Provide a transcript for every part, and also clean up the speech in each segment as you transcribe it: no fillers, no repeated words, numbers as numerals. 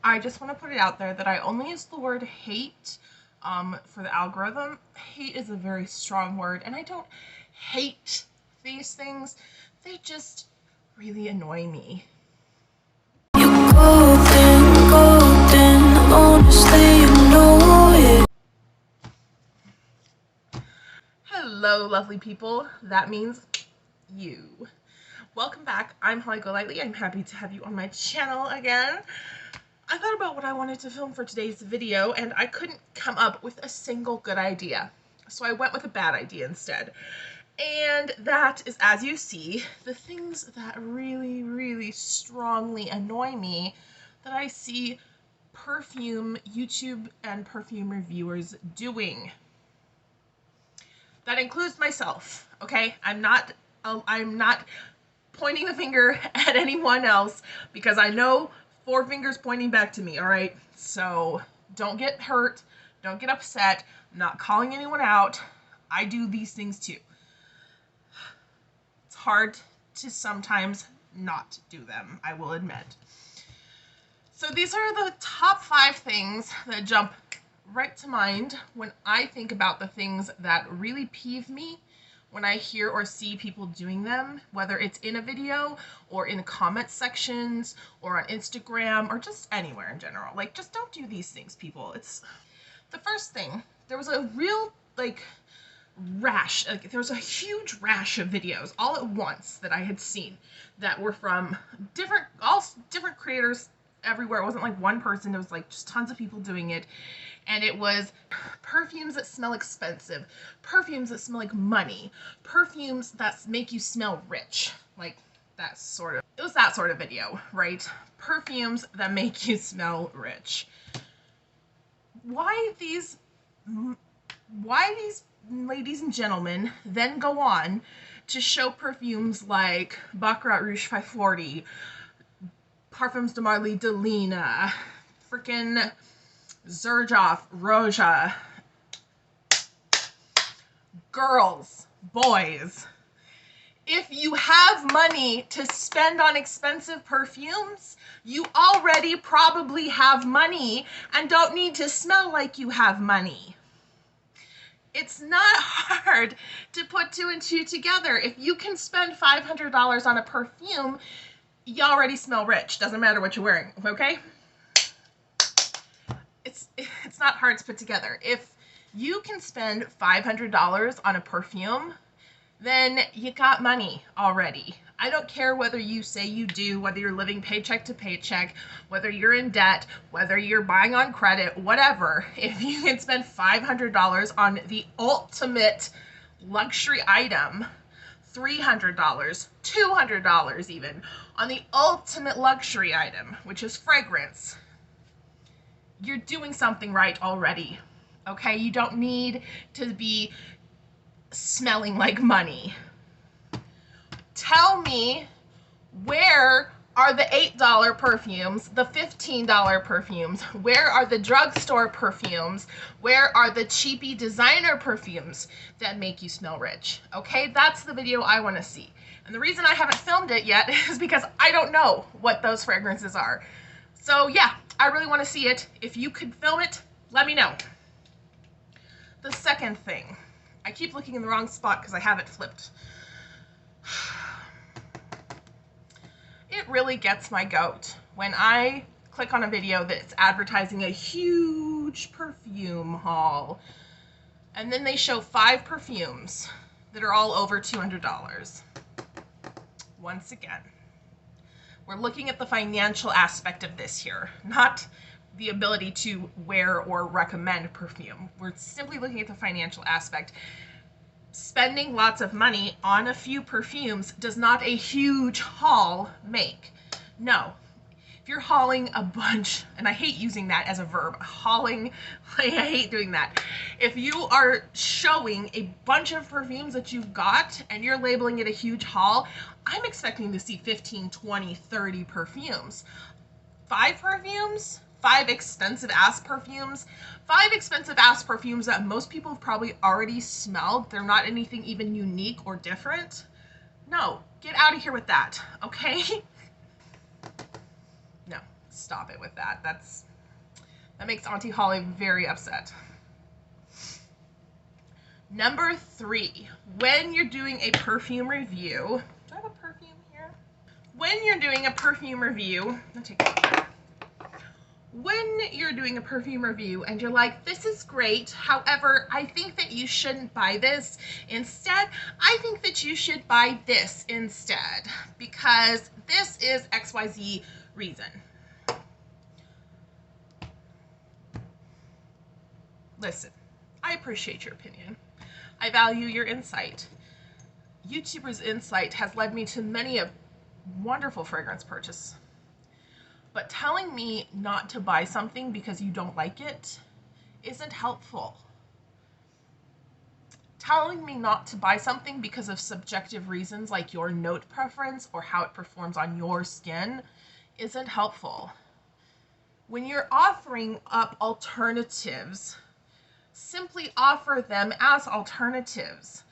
I just want to put it out there that I only use the word hate for the algorithm. Hate is a very strong word, and I don't hate these things. They just really annoy me. You're golden, golden, honestly you know it. Hello, lovely people. That means you. Welcome back. I'm Holly Golightly. I'm happy to have you on my channel again. I thought about what I wanted to film for today's video, and I couldn't come up with a single good idea. So I went with a bad idea instead. And that is, as you see, the things that really, really strongly annoy me that I see perfume YouTube and perfume reviewers doing. That includes myself, okay? I'm not pointing the finger at anyone else because I know 4 fingers pointing back to me, all right? So don't get hurt, don't get upset. I'm not calling anyone out. I do these things too. It's hard to sometimes not do them, I will admit. So these are the top 5 things that jump right to mind when I think about the things that really peeve me when I hear or see people doing them, whether it's in a video or in the comment sections or on Instagram or just anywhere in general. Like, just don't do these things, people. It's the first thing. There was a real rash, there was a huge rash of videos all at once that I had seen that were from different creators everywhere. It wasn't like one person, it was like just tons of people doing it. And it was perfumes that smell expensive, perfumes that smell like money, perfumes that make you smell rich. Like that sort of, it was that sort of video, right? Perfumes that make you smell rich. Why these ladies and gentlemen then go on to show perfumes like Baccarat Rouge 540, Parfums de Marly de Lina, freaking Xerjoff, Roja. Girls, boys, if you have money to spend on expensive perfumes, you already probably have money and don't need to smell like you have money. It's not hard to put 2 and 2 together. If you can spend $500 on a perfume, you already smell rich. Doesn't matter what you're wearing, okay? It's not hard to put together. If you can spend $500 on a perfume, then you got money already. I don't care whether you say you do, whether you're living paycheck to paycheck, whether you're in debt, whether you're buying on credit, whatever. If you can spend $500 on the ultimate luxury item, $300, $200 even, on the ultimate luxury item, which is fragrance, you're doing something right already, okay? You don't need to be smelling like money. Tell me, where are the $8 perfumes, the $15 perfumes? Where are the drugstore perfumes? Where are the cheapy designer perfumes that make you smell rich? Okay, that's the video I want to see. And the reason I haven't filmed it yet is because I don't know what those fragrances are. So yeah, I really want to see it. If you could film it, let me know. The second thing, I keep looking in the wrong spot because I have it flipped. It really gets my goat when I click on a video that's advertising a huge perfume haul, and then they show 5 perfumes that are all over $200. Once again, we're looking at the financial aspect of this here, not the ability to wear or recommend perfume. We're simply looking at the financial aspect. Spending lots of money on a few perfumes does not a huge haul make. No. If you're hauling a bunch, and I hate using that as a verb, hauling, I hate doing that. If you are showing a bunch of perfumes that you've got and you're labeling it a huge haul, I'm expecting to see 15, 20, 30 perfumes. 5 perfumes? 5 expensive ass perfumes? 5 expensive ass perfumes that most people have probably already smelled. They're not anything even unique or different. No, get out of here with that, okay? No, Stop it with that. That makes Auntie Holly very upset. Number 3, when you're doing a perfume review, do I have a perfume here? When you're doing a perfume review, I'll take it. When you're doing a perfume review and you're like, this is great, however, I think that you shouldn't buy this. Instead, I think that you should buy this instead because this is XYZ reason. Listen, I appreciate your opinion. I value your insight. YouTubers' insight has led me to many a wonderful fragrance purchase. But telling me not to buy something because you don't like it isn't helpful. Telling me not to buy something because of subjective reasons like your note preference or how it performs on your skin isn't helpful. When you're offering up alternatives, simply offer them as alternatives.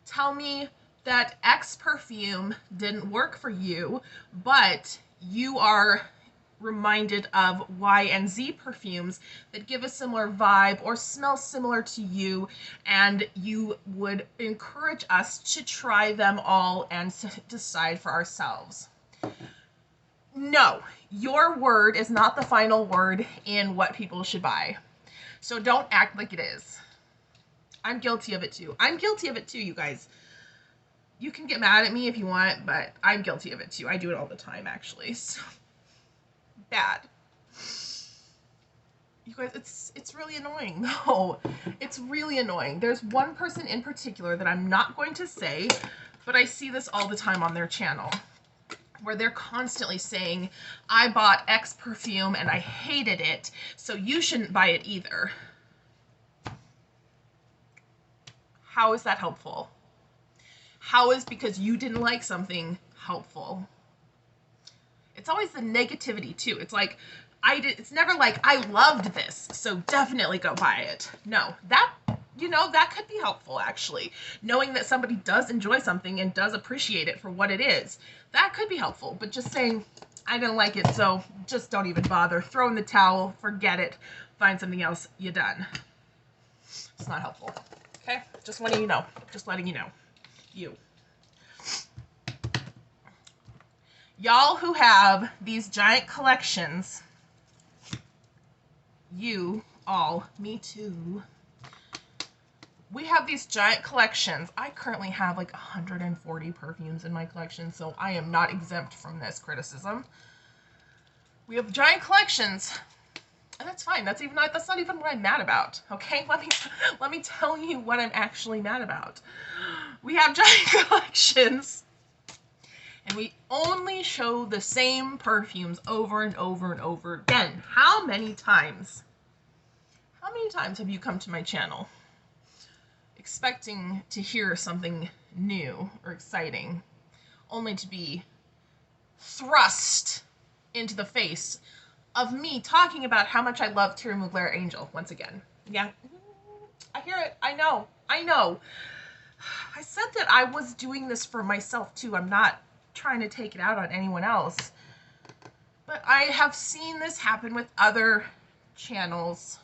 Tell me that X perfume didn't work for you, but you are reminded of Y and Z perfumes that give a similar vibe or smell similar to you, and you would encourage us to try them all and decide for ourselves. No, your word is not the final word in what people should buy. So don't act like it is. I'm guilty of it too. I'm guilty of it too, you guys. You can get mad at me if you want, but I'm guilty of it too. I do it all the time, actually. So bad. You guys, it's really annoying. No, it's really annoying. There's one person in particular that I'm not going to say, but I see this all the time on their channel, where they're constantly saying, I bought X perfume and I hated it, so you shouldn't buy it either. How is that helpful? How is because you didn't like something helpful? It's always the negativity too. It's like, it's never like, I loved this, so definitely go buy it. No, that could be helpful actually. Knowing that somebody does enjoy something and does appreciate it for what it is, that could be helpful. But just saying, I didn't like it, so just don't even bother. Throw in the towel, forget it, find something else, you're done. It's not helpful. Okay? Just letting you know. Just letting you know. You. Y'all who have these giant collections, you all, me too. We have these giant collections. I currently have like 140 perfumes in my collection, so I am not exempt from this criticism. We have giant collections, and that's fine. That's not even what I'm mad about. Okay, let me tell you what I'm actually mad about. We have giant collections, and we only show the same perfumes over and over and over again. How many times have you come to my channel expecting to hear something new or exciting, only to be thrust into the face of me talking about how much I love Thierry Mugler Angel once again? Yeah, I hear it. I know. I said that I was doing this for myself too. I'm not trying to take it out on anyone else. But I have seen this happen with other channels.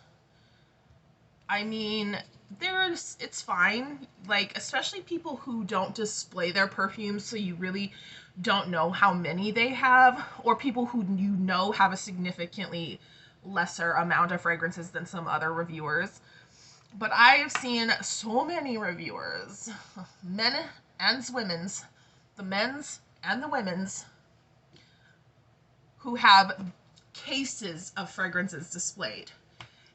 I mean, it's fine. Like, especially people who don't display their perfumes, so you really don't know how many they have, or people who you know have a significantly lesser amount of fragrances than some other reviewers. But I have seen so many reviewers, men and women's, the men's and the women's, who have cases of fragrances displayed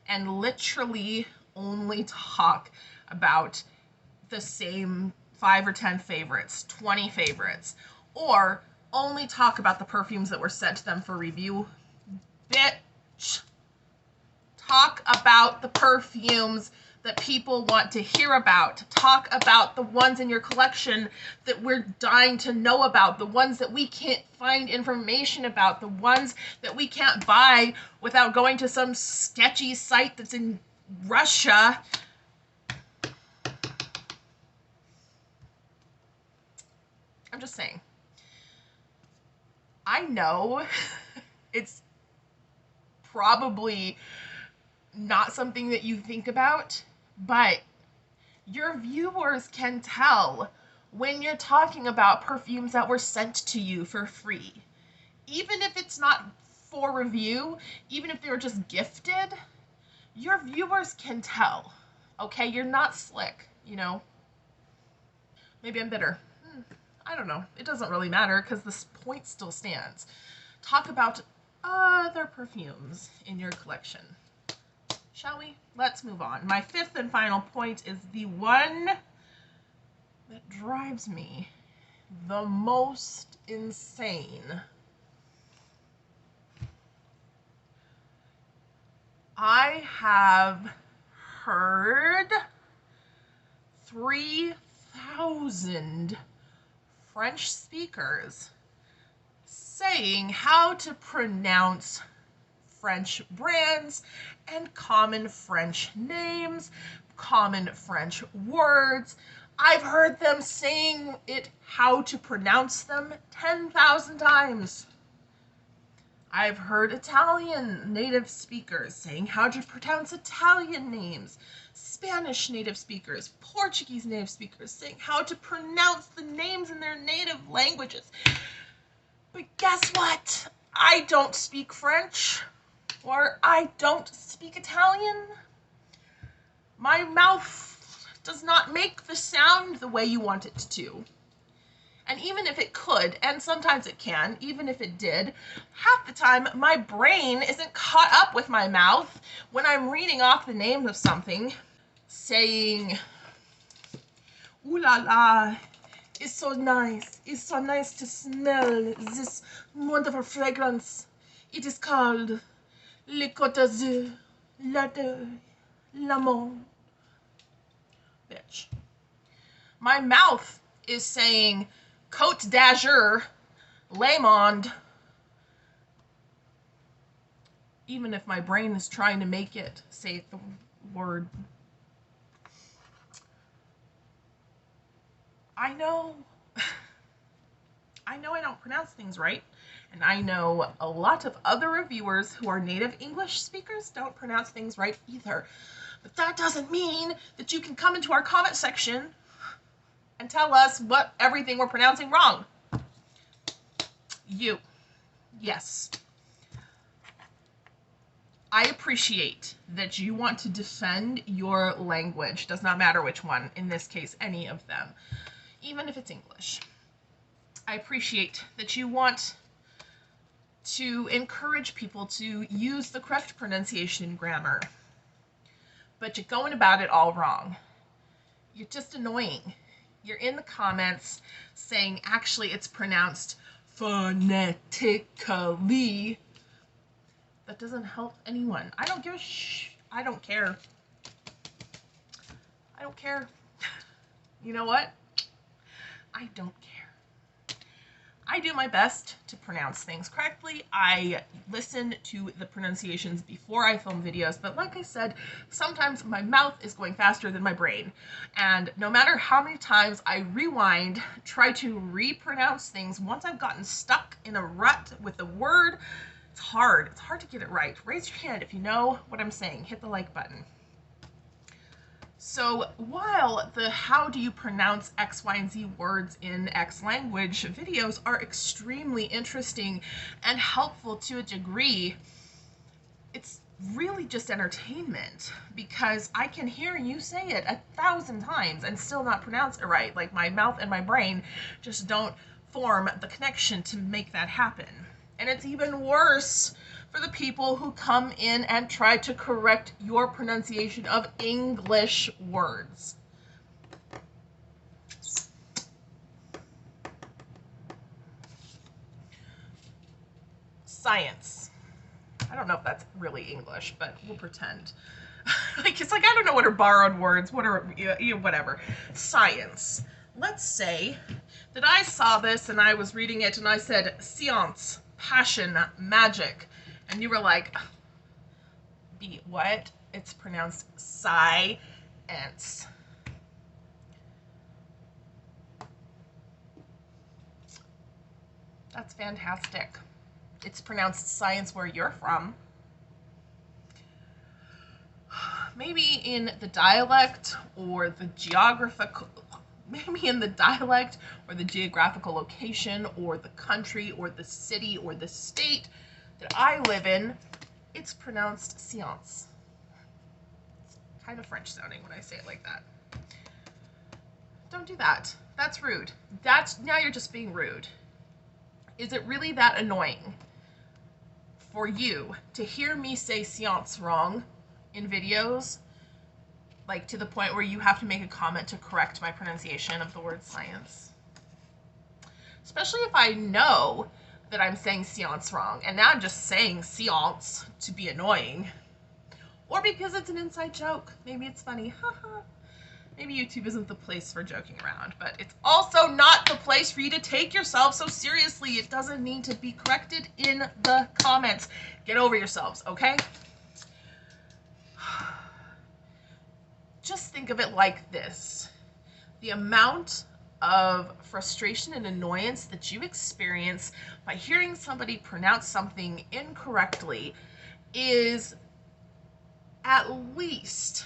and literally only talk about the same 5 or 10 favorites, 20 favorites, or only talk about the perfumes that were sent to them for review. Bitch. Talk about the perfumes that people want to hear about. Talk about the ones in your collection that we're dying to know about, the ones that we can't find information about, the ones that we can't buy without going to some sketchy site that's in Russia. I'm just saying. I know it's probably not something that you think about, but your viewers can tell when you're talking about perfumes that were sent to you for free. Even if it's not for review, even if they were just gifted, your viewers can tell. Okay, you're not slick, you know. Maybe I'm bitter. I don't know. It doesn't really matter because this point still stands. Talk about other perfumes in your collection. Shall we? Let's move on. My fifth and final point is the one that drives me the most insane. I have heard 3,000 French speakers saying how to pronounce French brands and common French names, common French words. I've heard them saying it how to pronounce them 10,000 times. I've heard Italian native speakers saying how to pronounce Italian names, Spanish native speakers, Portuguese native speakers saying how to pronounce the names in their native languages. But guess what? I don't speak French, or I don't speak Italian. My mouth does not make the sound the way you want it to. And even if it could, and sometimes it can, even if it did, half the time my brain isn't caught up with my mouth when I'm reading off the names of something, saying, ooh la la, it's so nice to smell this wonderful fragrance. It is called Le Côte d'Azur, l'Odeur, l'Amande. Bitch. My mouth is saying Côte d'Azur, Le Monde, even if my brain is trying to make it say the word. I know I don't pronounce things right, and I know a lot of other reviewers who are native English speakers don't pronounce things right either. But that doesn't mean that you can come into our comment section and tell us what everything we're pronouncing wrong. Yes. I appreciate that you want to defend your language. Does not matter which one, in this case, any of them, even if it's English. I appreciate that you want to encourage people to use the correct pronunciation and grammar, but you're going about it all wrong. You're just annoying. You're in the comments saying actually it's pronounced phonetically. That doesn't help anyone. I don't give a I don't care. I don't care. You know what? I don't care. I do my best to pronounce things correctly. I listen to the pronunciations before I film videos, but like I said, sometimes my mouth is going faster than my brain. And no matter how many times I rewind, try to repronounce things, once I've gotten stuck in a rut with the word, it's hard. It's hard to get it right. Raise your hand if you know what I'm saying. Hit the like button. So while the how do you pronounce X, Y, and Z words in X language videos are extremely interesting and helpful to a degree, it's really just entertainment because I can hear you say it 1,000 times and still not pronounce it right. Like my mouth and my brain just don't form the connection to make that happen. And it's even worse for the people who come in and try to correct your pronunciation of English words. Science. I don't know if that's really English, but we'll pretend. It's like, I don't know what are borrowed words, what are, whatever. Science. Let's say that I saw this and I was reading it and I said, science, passion, magic. And you were like, what? It's pronounced science. That's fantastic. It's pronounced science where you're from. maybe in the dialect or the geographical, maybe in the dialect or the geographical location or the country or the city or the state that I live in, it's pronounced séance. It's kind of French sounding when I say it like that. Don't do that. That's rude. Now you're just being rude. Is it really that annoying for you to hear me say séance wrong in videos, like to the point where you have to make a comment to correct my pronunciation of the word science? Especially if I know that I'm saying séance wrong, and now I'm just saying séance to be annoying. Or because it's an inside joke. Maybe it's funny. Haha. Maybe YouTube isn't the place for joking around, but it's also not the place for you to take yourself so seriously. It doesn't need to be corrected in the comments. Get over yourselves, okay? Just think of it like this. The amount of frustration and annoyance that you experience by hearing somebody pronounce something incorrectly is at least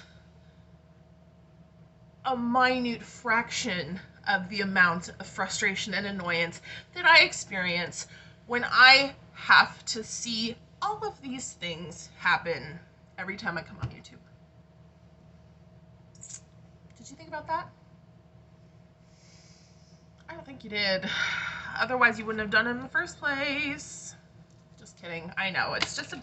a minute fraction of the amount of frustration and annoyance that I experience when I have to see all of these things happen every time I come on YouTube. Did you think about that? I don't think you did. Otherwise you wouldn't have done it in the first place. Just kidding. I know, it's just a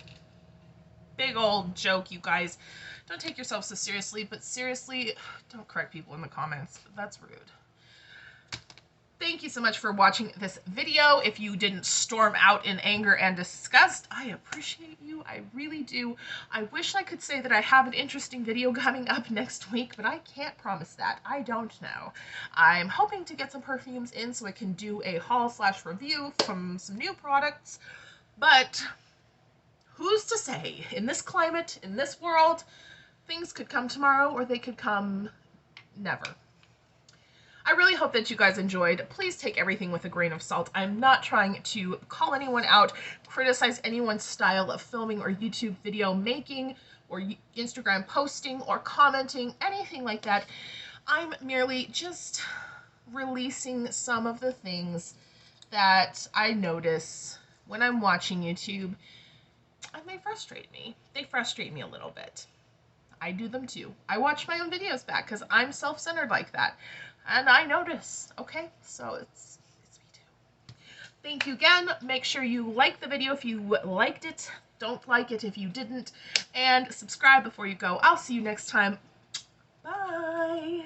big old joke, you guys. Don't take yourself so seriously, but seriously, don't correct people in the comments. That's rude. Thank you so much for watching this video. If you didn't storm out in anger and disgust, I appreciate you. I really do. I wish I could say that I have an interesting video coming up next week, but I can't promise that. I don't know. I'm hoping to get some perfumes in so I can do a haul/review from some new products, but who's to say? In this climate, in this world, things could come tomorrow or they could come never. I really hope that you guys enjoyed. Please take everything with a grain of salt. I'm not trying to call anyone out, criticize anyone's style of filming or YouTube video making or Instagram posting or commenting, anything like that. I'm merely just releasing some of the things that I notice when I'm watching YouTube, and they frustrate me. They frustrate me a little bit. I do them too. I watch my own videos back because I'm self-centered like that. And I notice, okay? So it's me too. Thank you again. Make sure you like the video if you liked it. Don't like it if you didn't. And subscribe before you go. I'll see you next time. Bye.